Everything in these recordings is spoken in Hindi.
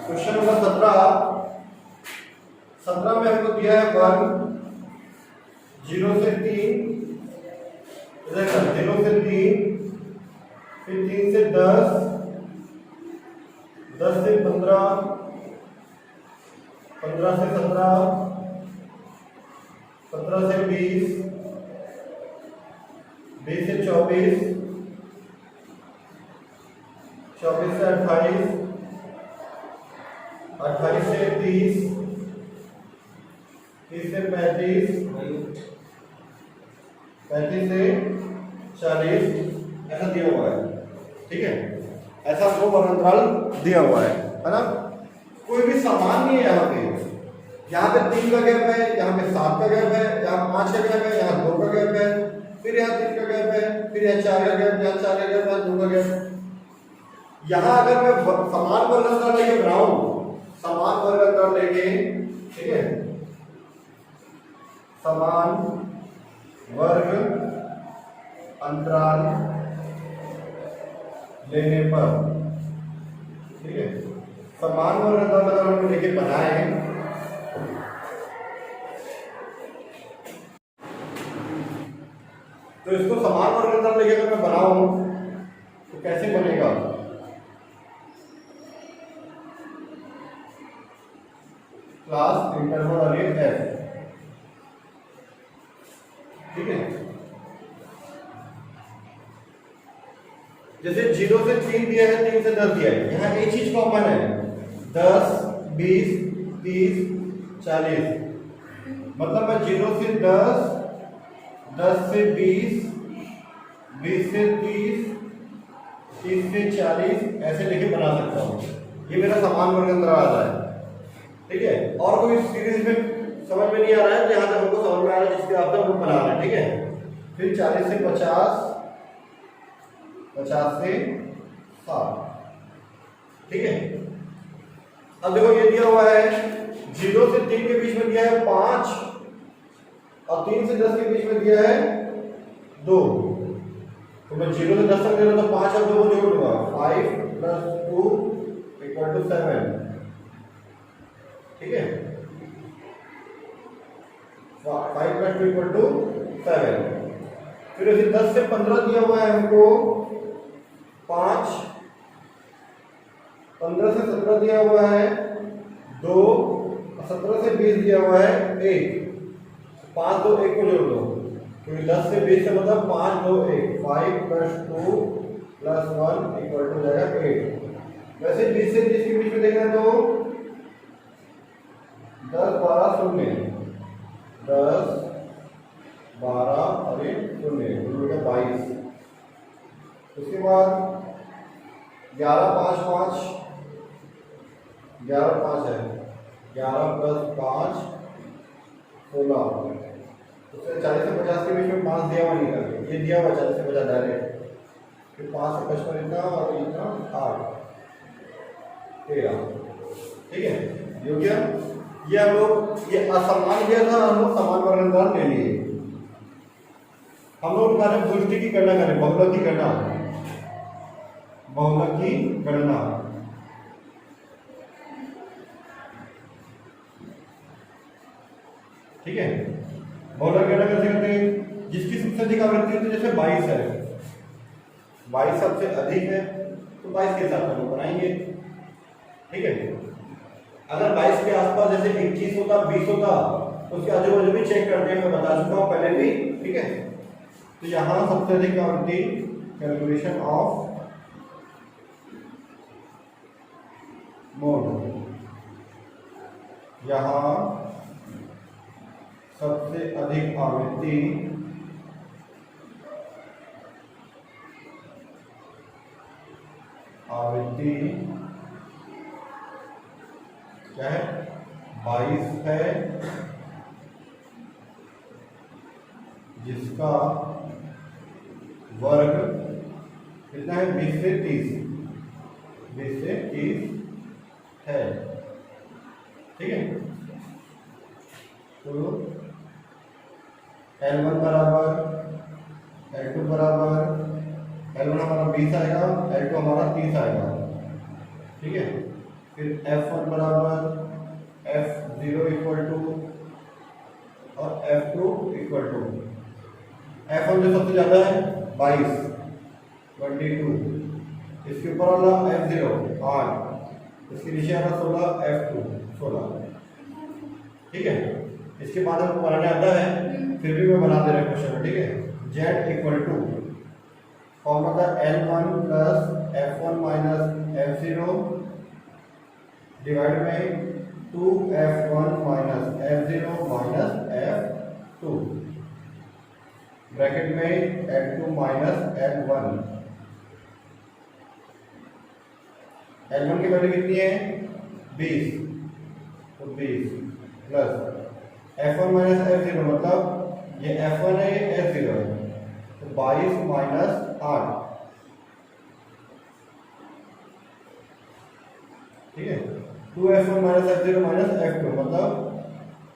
क्वेश्चन नंबर 17 में हमको दिया है वर्ग 0 से 3, 0 से 3, फिर 3 से 10, 10 से 15, 15 से 17, 17 से 20, 20 से 24, 24 से 28, 28 से 30, 30 से 35, 35 से 40, ऐसा दिया हुआ है। ठीक है, ऐसा दो वर्गअंतराल दिया हुआ है ना। कोई भी समान नहीं है यहाँ पे 3 का गैप है, यहाँ पे 7 का गैप है, यहाँ 5 का गैप है, यहाँ 2 का गैप है, फिर यहाँ 3 का गैप है, फिर यहाँ 4 का गैप, यहाँ 4 का गैप, यहाँ 2 का गैप। यहाँ अगर मैं समान वर्गअंतराल लेके बनाऊं, समान वर्गअंतराल लेके, ठीक है, समान वर्ग अंतराल लेने पर, ठीक है, समान वर्ग अंतराल अगर हम लेके बनाए तो इसको समान वर्ग अंतराल लेके अगर मैं बनाऊं तो कैसे बनेगा? क्लास इंटरवल अरे एफ, ठीक है। जैसे 0 से 3 दिया है, 3 से 10 दिया है, यहाँ एक चीज कॉमन है, 10, 20, 30, 40। मतलब मैं 0 से 10, 10 से 20, 20 से 30, 30 से 40 ऐसे लेके बना सकता हूँ। ये मेरा समान वर्ग अंतराल आ रहा है, ठीक है। और कोई सीरीज में समझ में नहीं आ रहा है, यहाँ तक हमको समझ में आ रहा है जिसके आप तक बना रहे हैं, ठीक है। फिर 40 से 50, 50 से 60, ठीक है। अब देखो ये दिया हुआ है 0 से 3 के बीच में दिया है 5 और 3 से 10 के बीच में दिया है 2। तो मैं 0 से 10 तक दे रहा हूं तो 5 और 2 को जोड़ दूंगा, 5 + 2 = 7, ठीक है। 5 + 2 = 7। फिर इसे 10 से 15 दिया हुआ है हमको 5, 15 से 17 दिया हुआ है 2, 17 से 20 दिया हुआ है 1। 5, 2, 1 को जोड़ दो, क्योंकि 10 से 20 से मतलब 5, 2, 1, 5 + 2 + 1 = जाएगा 8। वैसे 20 से 30 के बीच में देखना तो 10, 12, 0, 10, 12 और 0 22। उसके बाद 11, 5, 5, 11, 5 है, 11 + 5 16। उससे 40 से 50 के बीच में 5 दिया हुआ नहीं करके, ये दिया हुआ 40 से 50 डायरेक्ट, फिर 5 से 55 इतना और इतना 8, 13, ठीक है। ये हो गया। ये हम लोग ये असमान दिया था, हम लोग समान वर्ग अंतराल ले लिए। हम लोग कार्य गोष्ठी की गणना करें, बहुलक की गणना, बहुलक की गणना। ठीक है, बहुलक गणना कैसे करते हैं? जिसकी सबसे अधिक आवृत्ति होती है, जैसे 22 है, 22 सबसे अधिक है तो 22 के साथ हम लोग बनाएंगे, ठीक है। अगर 22 के आसपास जैसे 21 होता, 20 होता तो उसके आजू बाजू भी चेक करते हैं, मैं बता चुका हूँ पहले भी, ठीक है। तो यहाँ सबसे अधिक आवृत्ति, कैलकुलेशन ऑफ मोड, यहाँ सबसे अधिक आवृत्ति क्या है? 22 है, जिसका वर्ग कितना है? 20 से 30, 20 से 30 है, ठीक है। तो L1 बराबर L2 बराबर, L1 हमारा 20 आएगा, L2 हमारा 30 आएगा, ठीक है। फिर F1 बराबर F0 इक्वल टू और F2 इक्वल टू F1 जो सबसे ज़्यादा है 22 22, इसके ऊपर वाला F0 8, इसके नीचे वाला 16 F2 16। ठीक है, इसके बाद हमको बनाने आता है, फिर भी मैं बना दे रहा हूँ क्वेश्चन में। ठीक है, Z इक्वल टू फॉर्मूला था L1 plus F1 minus F0 divide में 2F1 minus F0 minus F2 bracket में L2 माइनस L1। L1 की वैल्यू कितनी है 20, तो 20 प्लस F1 माइनस F0 मतलब ये F1 है ये F0 है, तो 22 माइनस 8। ठीक है, 2F1 minus F0 minus F2 मतलब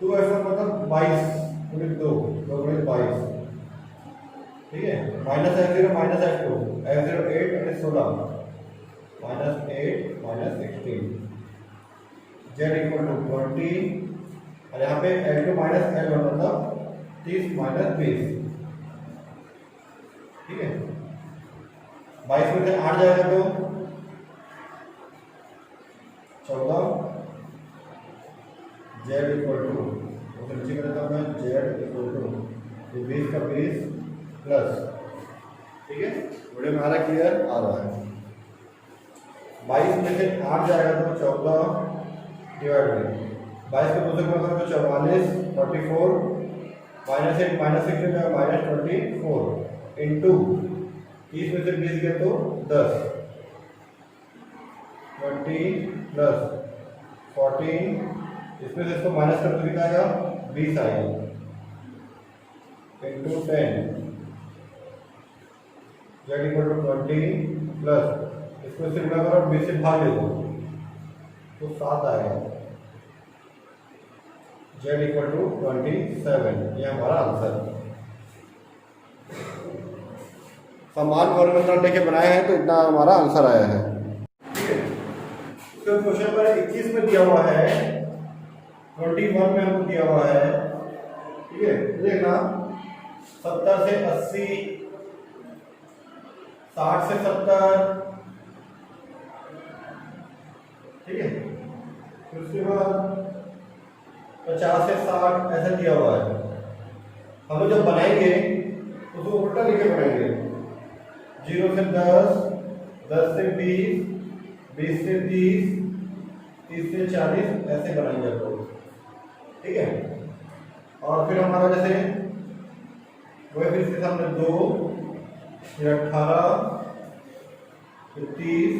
2F1 मतलब 22 गुणित 2 गुणित 22। ठीक है, minus F0 minus F2 F0 8 और 16 minus 8 minus 16। Z equal to 20 और यहाँ पे L2 माइनस L1 मतलब 30 माइनस 20। ठीक है, 22 में से 8 जाएगा तो 14। Z इक्वल टू तो नीचे में रहता मैं Z इक्वल टू 20 का 20 प्लस। ठीक है, वीडियो में आ रहा है, क्लियर आ रहा है। 22 में से 8 जाएगा तो 14 डिवाइड में 22 को दूसरे गुणा करो तो 44 44 माइनस 8 माइनस 6 में जाएगा माइनस 24 इंटू 30 में से 20 गया तो 10 20 प्लस 14 इसमें से इसको माइनस कर तो कितना आएगा 20 आएगा into 10 Z equal to 20 plus इसको इससे गुणा करो 20 से भाग दे दो तो 7 आएगा। Z इक्वल टू 27, ये हमारा आंसर। समान वर्ग में लेके बनाए हैं तो इतना हमारा आंसर आया है। ठीक है, तो क्वेश्चन नंबर 21 में दिया हुआ है, 21 में हमको दिया हुआ है। ठीक है, देखना 70 से 80, 60 से 70। ठीक है, उसके बाद 50 से 60 ऐसा दिया हुआ है। हम लोग जब बनाएंगे उसको उल्टा लिखे बनाएंगे, 0 से 10, 10 से 20, 20 से 30, 30 से 40 ऐसे बनाएंगे आप लोग। ठीक है, और फिर हमारा जैसे वही फिर इसके सामने 2, फिर 18, फिर 30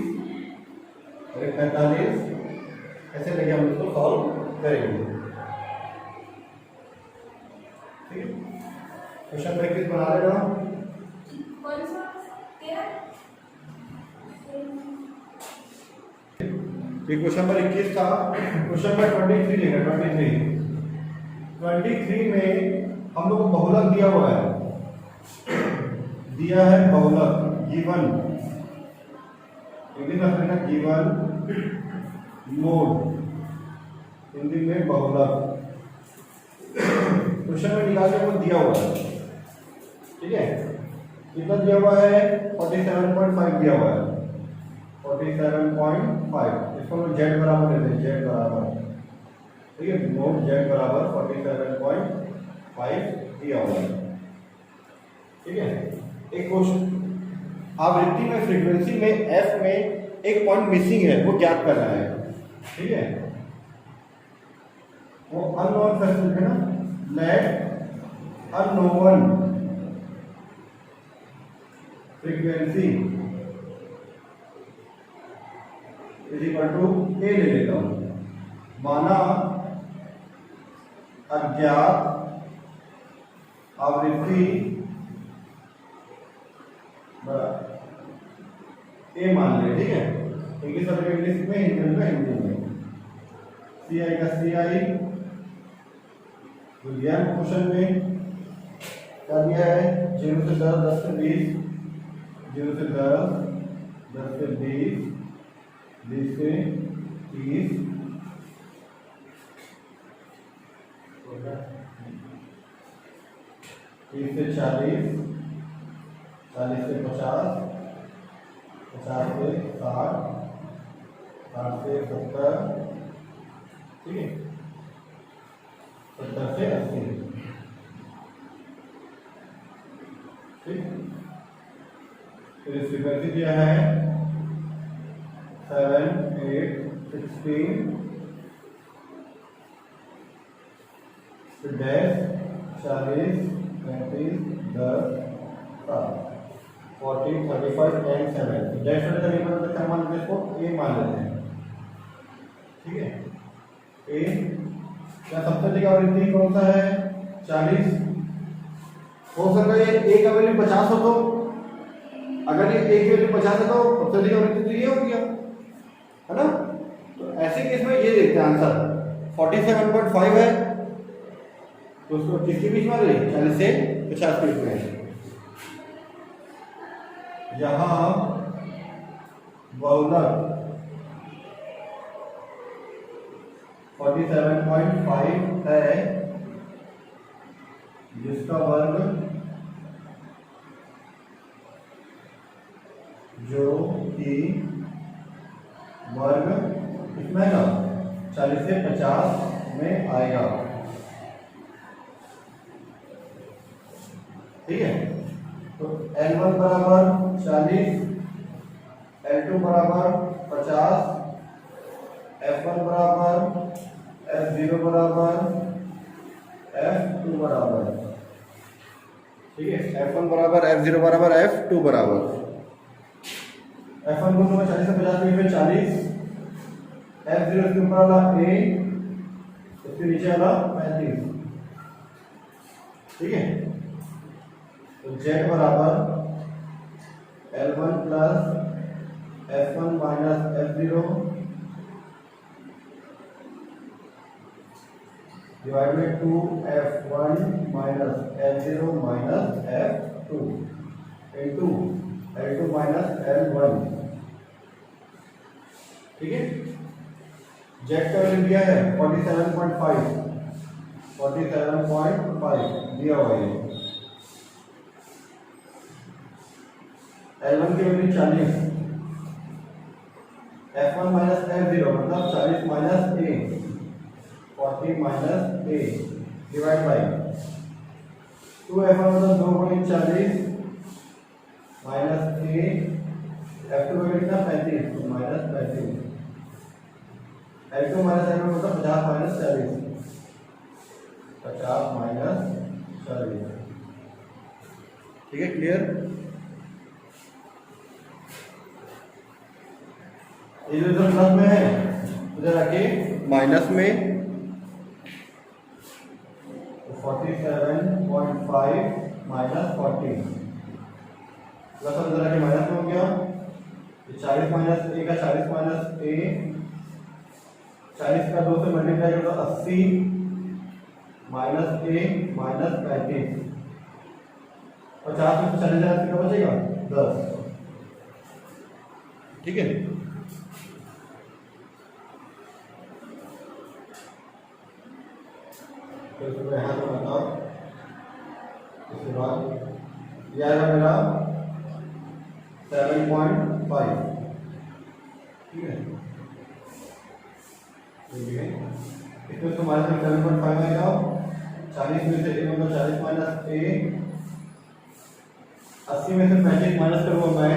और 45 ऐसे लेके हम इसको सॉल्व करेंगे। ठीक है, क्वेश्चन नंबर 21 बना लेना। क्वेश्चन नंबर 21 था, क्वेश्चन नंबर 23 लेगा। 23 में हम लोग को बहुलक दिया हुआ है, दिया है बहुलक गिवन, इंग्लिश में लिखना गिवन मोड, हिंदी में बहुलक। क्वेश्चन में निकाल के हमको दिया हुआ है। ठीक है, कितना दिया हुआ है 47.5 दिया हुआ है, 47.5। इसको हम Z बराबर लेते हैं, Z बराबर। ठीक है, नोट Z बराबर 47.5 दिया हुआ है। ठीक है, एक क्वेश्चन आवृत्ति में फ्रीक्वेंसी में F में एक पॉइंट मिसिंग है, वो ज्ञात करना है। ठीक है, वो अननोन फैक्टर है ना, let unknown frequency is equal to a ले लेता हूं, माना अज्ञात आवृत्ति ए मान ले। ठीक है, इंग्लिश वाले इंग्लिश में, हिंदी में हिंदी में, सी आई का सी आई तो दिया क्वेश्चन में क्या दिया है, 0 से 10, 10 से 20, 0 से 10, 10 से 20, 20 से 30 30 से 40, 40 से 50, 50 से 60, 60 से 70, ठीक है, 70 से 80, ठीक। फिर फ्रीक्वेंसी दिया है 7, 8, 16, फिर डैश 40, 35, 10, 7, 40, 35 एंड 7। डैश वाले तरीके पर क्या मान लेते हैं, इसको ए मान लेते हैं, ठीक है। ए क्या सबसे अधिक आवृत्ति कौन सा है, 40। हो सकता है ए का वैल्यू 50 हो, तो अगर ये ए की वैल्यू 50 है तो सबसे अधिक आवृत्ति तो ये हो गया, है ना। तो ऐसे केस में ये देखते हैं आंसर 47.5 है, तो उसको किसके बीच में रही, 40 से 50 के बीच में। यहां बहुलक 47.5 है, जिसका वर्ग जो कि वर्ग कितना है, 40 से 50 में आएगा, ठीक है। तो L1 बराबर 40, L2 बराबर 50, F1 बराबर F0 बराबर F2 बराबर, ठीक है। F1 बराबर F0 बराबर F2 बराबर, F1 को 40 से 50 में 40, F0 इसके ऊपर वाला A, इसके नीचे वाला 35, ठीक है। तो Z बराबर L1 plus F1 minus F0 divide में 2F1 minus F0 minus F2 into L2 minus L1, ठीक है। Z का वैल्यू दिया है 47.5 दिया हुआ है। L1 की वैल्यू 40, F1 माइनस F0 मतलब 40 minus A, 40 minus A divide by 2F1 मतलब 2 गुणित 40 माइनस A, F2 वैल्यू कितना 35, तो माइनस 35, L2 माइनस L1 मतलब 50 माइनस 40, 50 माइनस 40, ठीक है। क्लियर। ये जो प्लस में है उधर रखिए माइनस में, 47.5 माइनस 40 प्लस उधर रखिए माइनस में हो गया, 40 माइनस ए का 40 माइनस ए, 40 का 2 से मल्टीप्लाई करो 80 माइनस ए माइनस 35, 50 में 40,000 कितना बचेगा 10, ठीक है। तो इसको यहाँ से बताओ, इसके बाद यह है मेरा 7.5, ठीक है। इसमें तो माइनस 7.5 आएगा, 40 में से ए मतलब 40 माइनस ए, 80 में से 35 माइनस करूँगा मैं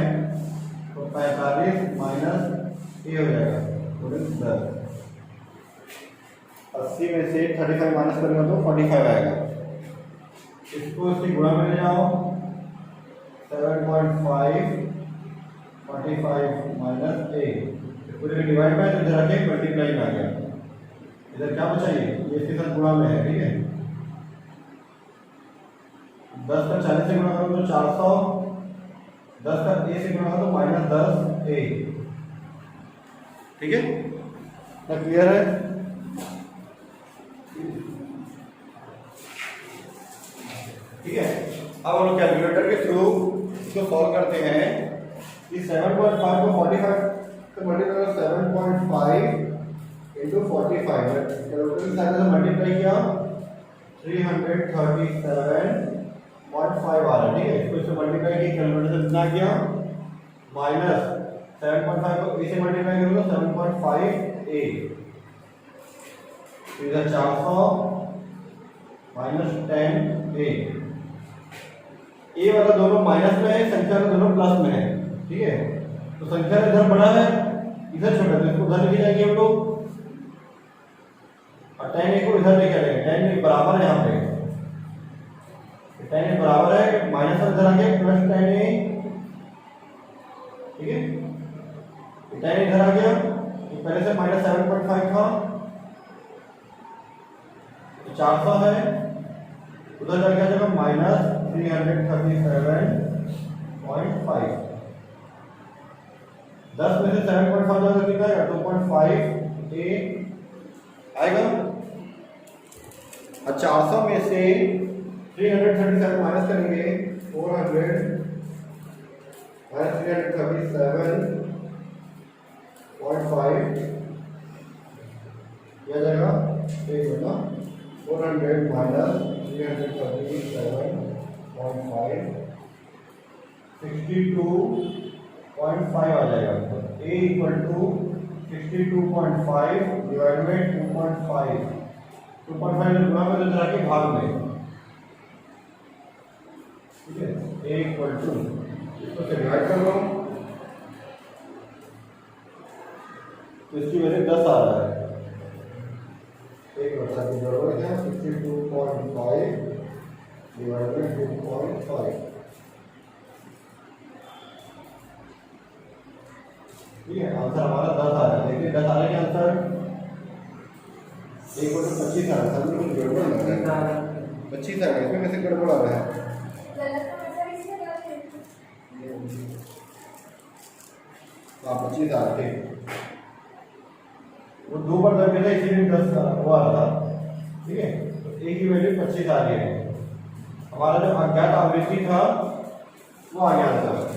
तो 45 माइनस ए हो जाएगा, तो 10। 80 में से 35 माइनस करूँगा तो 45 आएगा। इसको इसकी गुणा में ले जाओ, 7.5 45 माइनस ए, पूरे डिवाइड बाय तो इधर आके मल्टीप्लाई में आ गया, इधर क्या बचा ये इसके साथ गुणा में है, ठीक है। 10 का 40 से गुणा करो तो 400, 10 का ए से गुणा करो तो माइनस 10 ए, ठीक है ना। क्लियर है। ठीक है, अब हम लोग कैलकुलेटर के थ्रू इसको सॉल्व करते हैं कि 7.5 को 45 से मल्टीप्लाई करो 7.5 इंटू 45 कैलकुलेटर के साथ मल्टीप्लाई किया 337.5 आ रहा है, ठीक है। इसको इससे मल्टीप्लाई किया, कैलकुलेटर से कितना किया माइनस 7.5 को इसे मल्टीप्लाई करो तो 7.5 a इधर 400 माइनस 10 a वाला दोनों माइनस में है, संख्या दोनों प्लस में है, ठीक है। तो संख्या इधर बड़ा है इधर छोटा है, तो इसको उधर लेके जाएंगे हम लोग और 10 a को इधर लेके आएंगे। 10 a बराबर है, यहाँ पे 10 a बराबर है, माइनस इधर आ गया प्लस 10 a, ठीक है। 10 इधर आ गया, तो पहले से माइनस 7.5 था, तो 400 है, उधर जाके आ जाएगा माइनस 337.5। 10 में से 7.5 जाएगा कितना आएगा 2.5 a आएगा। और 400 में से 337 माइनस करेंगे 400 माइनस 337.5 यह जाएगा 400 माइनस 337.5 62.5 आ जाएगा। तो a equal to 62.5 divide by 2.5 गुना में तो के भाग में, ठीक है। a इक्वल टू इसको से डिवाइड कर लो तो इसकी वजह 10 आ रहा है। एक बचा की जरूरत है 62.5 डिवाइड बाई 2.5, ठीक है। आंसर हमारा 10 आ रहा है, लेकिन 10 आ रहा है क्या आंसर 1/25 आ रहा है, सब कुछ गड़बड़ लग रहा है। 25 आ रहा है, इसमें कैसे गड़बड़ आ रहा है? हाँ 25 आ रहा है, वो 2 पर दब गया इसीलिए 10 वो आ रहा था, ठीक है। तो a की वैल्यू 25 आ रही है। हमारा जो अज्ञात आवृत्ति था वो आ गया आंसर।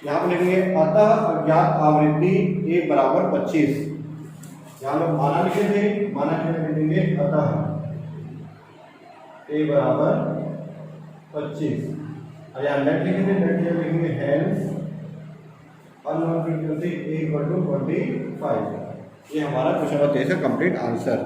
यहाँ पे लिखेंगे अतः अज्ञात आवृत्ति a बराबर 25। यहाँ लोग माना लिखे थे, माना के लिखेंगे अतः a बराबर 25 और यहाँ नेट लिखे थे, नेट के लिखेंगे hence unknown frequency a equal to 25। ये हमारा क्वेश्चन नंबर 23 का कंप्लीट आंसर।